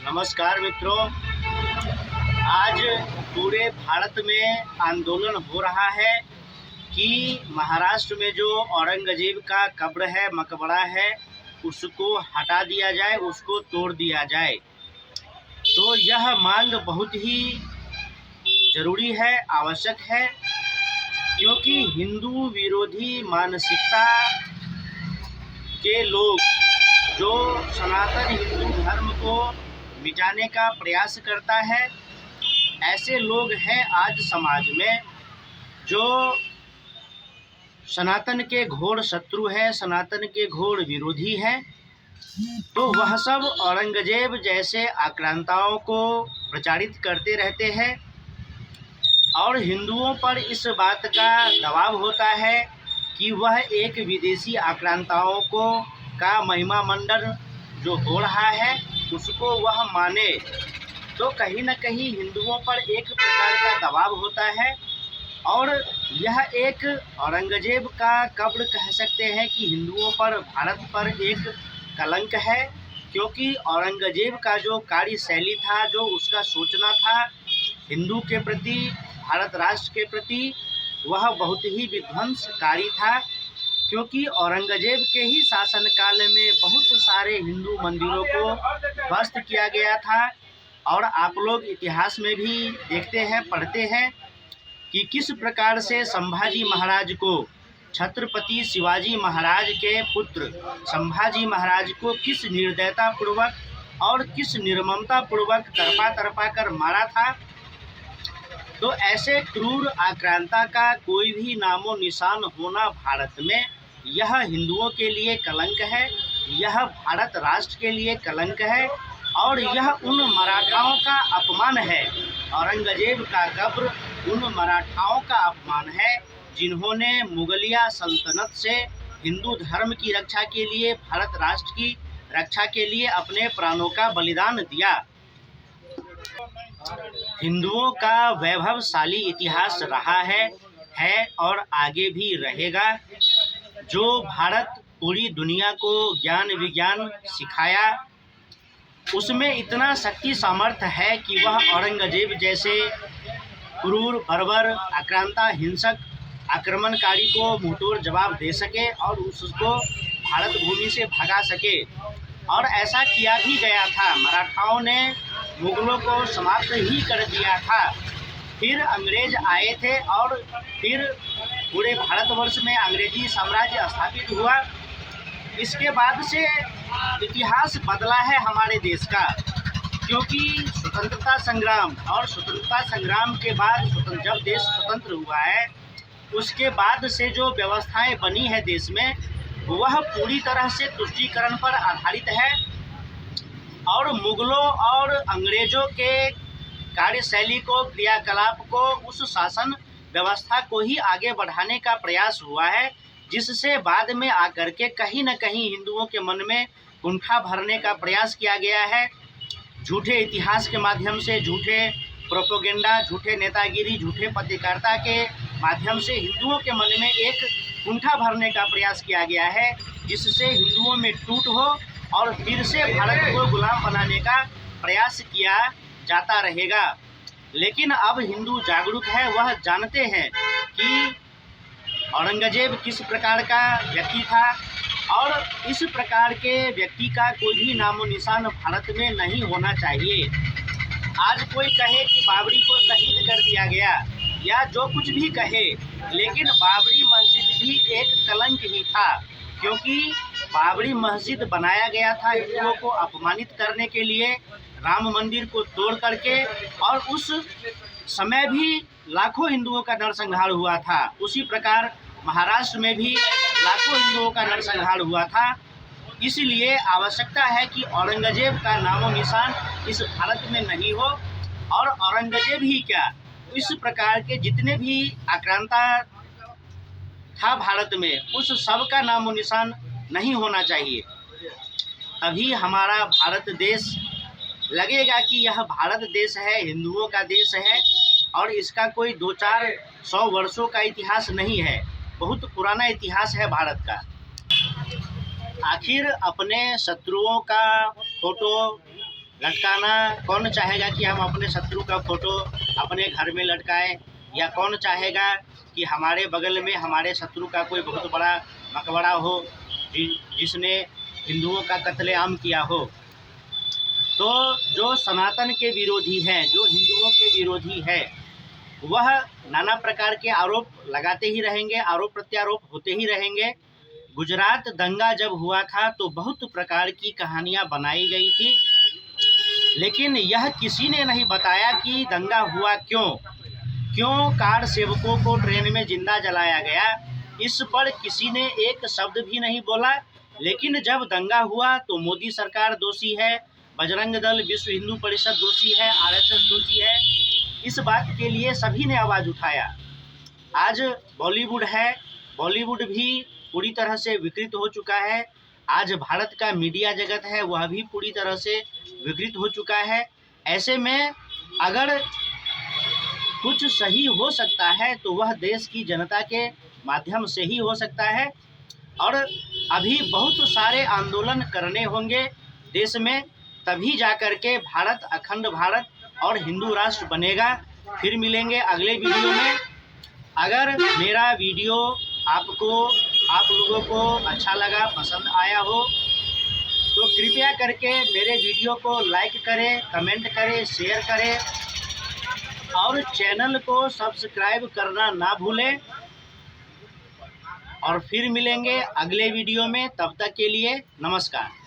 नमस्कार मित्रों। आज पूरे भारत में आंदोलन हो रहा है कि महाराष्ट्र में जो औरंगजेब का कब्र है, मकबरा है, उसको हटा दिया जाए, उसको तोड़ दिया जाए। तो यह मांग बहुत ही ज़रूरी है, आवश्यक है, क्योंकि हिंदू विरोधी मानसिकता के लोग जो सनातन हिंदू धर्म को मिटाने का प्रयास करता है, ऐसे लोग हैं आज समाज में जो सनातन के घोर शत्रु हैं, सनातन के घोर विरोधी हैं। तो वह सब औरंगजेब जैसे आक्रांताओं को प्रचारित करते रहते हैं और हिंदुओं पर इस बात का दबाव होता है कि वह एक विदेशी आक्रांताओं का महिमा मंडल जो हो रहा है उसको वह माने। तो कहीं न कहीं हिंदुओं पर एक प्रकार का दबाव होता है और यह एक औरंगजेब का कब्र कह सकते हैं कि हिंदुओं पर, भारत पर एक कलंक है, क्योंकि औरंगजेब का जो कार्यशैली था, जो उसका सोचना था हिंदू के प्रति, भारत राष्ट्र के प्रति, वह बहुत ही विध्वंसकारी था। क्योंकि औरंगजेब के ही शासनकाल में बहुत सारे हिंदू मंदिरों को ध्वस्त किया गया था। और आप लोग इतिहास में भी देखते हैं, पढ़ते हैं कि किस प्रकार से संभाजी महाराज को, छत्रपति शिवाजी महाराज के पुत्र संभाजी महाराज को किस निर्दयतापूर्वक और किस निर्ममतापूर्वक तरपा कर मारा था। तो ऐसे क्रूर आक्रांता का कोई भी नामो निशान होना भारत में, यह हिंदुओं के लिए कलंक है, यह भारत राष्ट्र के लिए कलंक है और यह उन मराठाओं का अपमान है। औरंगजेब का कब्र उन मराठाओं का अपमान है जिन्होंने मुगलिया सल्तनत से हिंदू धर्म की रक्षा के लिए, भारत राष्ट्र की रक्षा के लिए अपने प्राणों का बलिदान दिया। हिंदुओं का वैभवशाली इतिहास रहा है और आगे भी रहेगा। जो भारत पूरी दुनिया को ज्ञान विज्ञान सिखाया, उसमें इतना शक्ति सामर्थ्य है कि वह औरंगजेब जैसे क्रूर, बर्बर, आक्रांता, हिंसक, आक्रमणकारी को मुंहतोड़ जवाब दे सके और उसको भारत भूमि से भगा सके। और ऐसा किया भी गया था। मराठाओं ने मुगलों को समाप्त ही कर दिया था। फिर अंग्रेज आए थे और फिर पूरे भारतवर्ष में अंग्रेजी साम्राज्य स्थापित हुआ। इसके बाद से इतिहास बदला है हमारे देश का, क्योंकि स्वतंत्रता संग्राम और स्वतंत्रता संग्राम के बाद जब देश स्वतंत्र हुआ है, उसके बाद से जो व्यवस्थाएं बनी है देश में, वह पूरी तरह से तुष्टीकरण पर आधारित है और मुगलों और अंग्रेज़ों के कार्यशैली को, क्रियाकलाप को, उस शासन व्यवस्था को ही आगे बढ़ाने का प्रयास हुआ है, जिससे बाद में आकर के कहीं न कहीं हिंदुओं के मन में कुंठा भरने का प्रयास किया गया है। झूठे इतिहास के माध्यम से, झूठे प्रोपेगेंडा, झूठे नेतागिरी, झूठे पत्रकारिता के माध्यम से हिंदुओं के मन में एक कुंठा भरने का प्रयास किया गया है, जिससे हिंदुओं में टूट हो और फिर से भारत को गुलाम बनाने का प्रयास किया जाता रहेगा। लेकिन अब हिंदू जागरूक है, वह जानते हैं कि औरंगजेब किस प्रकार का व्यक्ति था और इस प्रकार के व्यक्ति का कोई भी नामो निशान भारत में नहीं होना चाहिए। आज कोई कहे कि बाबरी को शहीद कर दिया गया या जो कुछ भी कहे, लेकिन बाबरी मस्जिद भी एक कलंक ही था, क्योंकि बाबरी मस्जिद बनाया गया था हिंदुओं को अपमानित करने के लिए, राम मंदिर को तोड़ करके। और उस समय भी लाखों हिंदुओं का नरसंहार हुआ था। उसी प्रकार महाराष्ट्र में भी लाखों हिंदुओं का नरसंहार हुआ था। इसलिए आवश्यकता है कि औरंगजेब का नामो निशान इस भारत में नहीं हो, और औरंगजेब ही क्या, इस प्रकार के जितने भी आक्रांता था भारत में, उस सब का नामो निशान नहीं होना चाहिए। तभी हमारा भारत देश लगेगा कि यह भारत देश है, हिंदुओं का देश है और इसका कोई 2-400 वर्षों का इतिहास नहीं है, बहुत पुराना इतिहास है भारत का। आखिर अपने शत्रुओं का फोटो लटकाना, कौन चाहेगा कि हम अपने शत्रु का फोटो अपने घर में लटकाएं, या कौन चाहेगा कि हमारे बगल में हमारे शत्रु का कोई बहुत बड़ा मकबरा हो जिसने हिंदुओं का कत्लेआम किया हो। तो जो सनातन के विरोधी हैं, जो हिंदुओं के विरोधी है, वह नाना प्रकार के आरोप लगाते ही रहेंगे, आरोप प्रत्यारोप होते ही रहेंगे। गुजरात दंगा जब हुआ था तो बहुत प्रकार की कहानियां बनाई गई थी, लेकिन यह किसी ने नहीं बताया कि दंगा हुआ क्यों कार सेवकों को ट्रेन में जिंदा जलाया गया। इस पर किसी ने एक शब्द भी नहीं बोला। लेकिन जब दंगा हुआ तो मोदी सरकार दोषी है, बजरंग दल, विश्व हिंदू परिषद दोषी है, आरएसएस दोषी है। इस बात के लिए सभी ने आवाज़ उठाया। आज बॉलीवुड है, बॉलीवुड भी पूरी तरह से विकृत हो चुका है। आज भारत का मीडिया जगत है, वह भी पूरी तरह से विकृत हो चुका है। ऐसे में अगर कुछ सही हो सकता है तो वह देश की जनता के माध्यम से ही हो सकता है। और अभी बहुत सारे आंदोलन करने होंगे देश में, तभी जाकर के भारत, अखंड भारत और हिंदू राष्ट्र बनेगा। फिर मिलेंगे अगले वीडियो में। अगर मेरा वीडियो आप लोगों को अच्छा लगा, पसंद आया हो, तो कृपया करके मेरे वीडियो को लाइक करें, कमेंट करें, शेयर करें और चैनल को सब्सक्राइब करना ना भूलें। और फिर मिलेंगे अगले वीडियो में, तब तक के लिए नमस्कार।